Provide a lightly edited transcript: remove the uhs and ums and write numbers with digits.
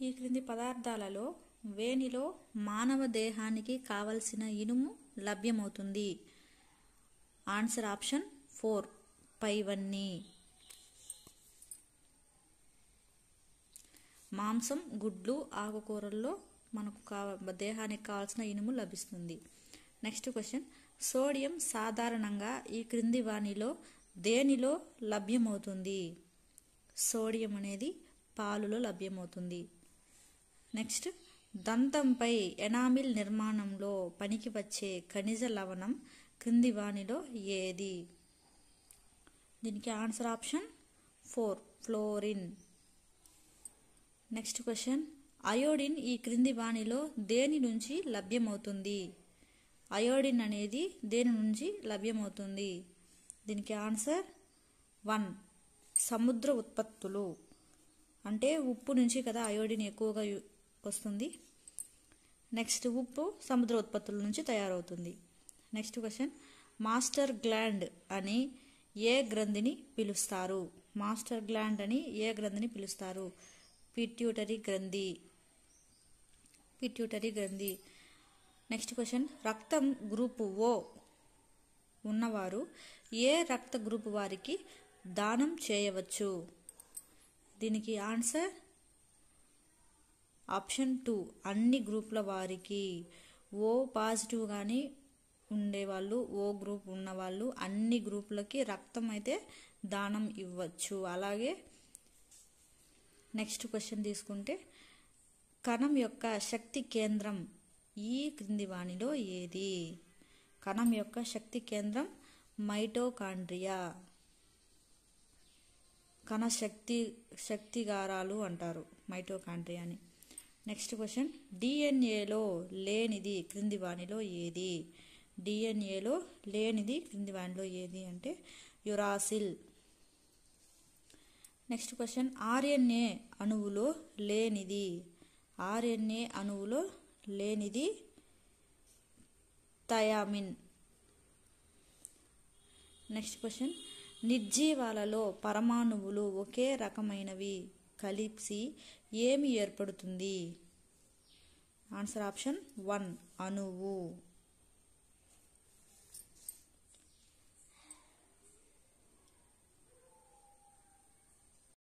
ఈ క్రింది పదార్థాలలో వేనిలో మానవ దేహానికి కావలసిన ఇనుము లభ్యమవుతుంది. ఆన్సర్ ఆప్షన్ 4 పైవన్నీ. మాంసం, గుడ్లు, ఆకుకూరల్లో మనకు దేహానికి కావాల్సిన ఇనుము లభిస్తుంది. నెక్స్ట్ క్వశ్చన్, సోడియం సాధారణంగా ఈ క్రింది వానిలో దేనిలో లభ్యమవుతుంది? సోడియం అనేది పాలులో లభ్యమవుతుంది. నెక్స్ట్, దంతంపై ఎనామిల్ నిర్మాణంలో పనికి వచ్చే ఖనిజ లవణం క్రింది వానిలో ఏది? దీనికి answer option 4 fluorine. Next question, iodine ఈ క్రింది వానిలో దేని నుంచి లభ్యమవుతుంది? అయోడిన్ అనేది దేని నుంచి లభ్యమవుతుంది? దీనికి ఆన్సర్ 1 సముద్ర ఉత్పత్తులు. అంటే ఉప్పు నుంచి కదా అయోడిన్ ఎక్కువగా వస్తుంది. నెక్స్ట్, ఉప్పు సముద్ర ఉత్పత్తుల నుంచి తయారవుతుంది. నెక్స్ట్ క్వశ్చన్, మాస్టర్ గ్లాండ్ అని ఏ గ్రంథిని పిలుస్తారు? మాస్టర్ గ్లాండ్ అని ఏ గ్రంథిని పిలుస్తారు? పిట్యూటరీ గ్రంథి. పిట్యూటరీ గ్రంథి. నెక్స్ట్ క్వశ్చన్, రక్తం గ్రూపు O ఉన్నవారు ఏ రక్త గ్రూపు వారికి దానం చేయవచ్చు? దీనికి ఆన్సర్ ఆప్షన్ 2 అన్ని గ్రూపుల వారికి. O పాజిటివ్ కానీ ఉండేవాళ్ళు, O గ్రూప్ ఉన్నవాళ్ళు అన్ని గ్రూపులకి రక్తం అయితే దానం ఇవ్వచ్చు. అలాగే నెక్స్ట్ క్వశ్చన్ తీసుకుంటే, కణం యొక్క శక్తి కేంద్రం ఈ క్రింది వానిలో ఏది? కణం యొక్క శక్తి కేంద్రం మైటోకాండ్రియా. కణ శక్తిగారాలు అంటారు మైటోకాండ్రియాని. నెక్స్ట్ క్వశ్చన్, డిఎన్ఏలో లేనిది క్రింది వానిలో ఏది? డిఎన్ఏలో లేనిది క్రింది వానిలో ఏది అంటే యురాసిల్. నెక్స్ట్ క్వశ్చన్, ఆర్ఎన్ఏ అణువులో లేనిది. ఆర్ఎన్ఏ అణువులో లేనిది థయామిన్. నెక్స్ట్ క్వశ్చన్, నిర్జీవాలలో పరమాణువులు ఒకే రకమైనవి కలిసి ఏమి ఏర్పడుతుంది? ఆన్సర్ ఆప్షన్ 1 అణువు.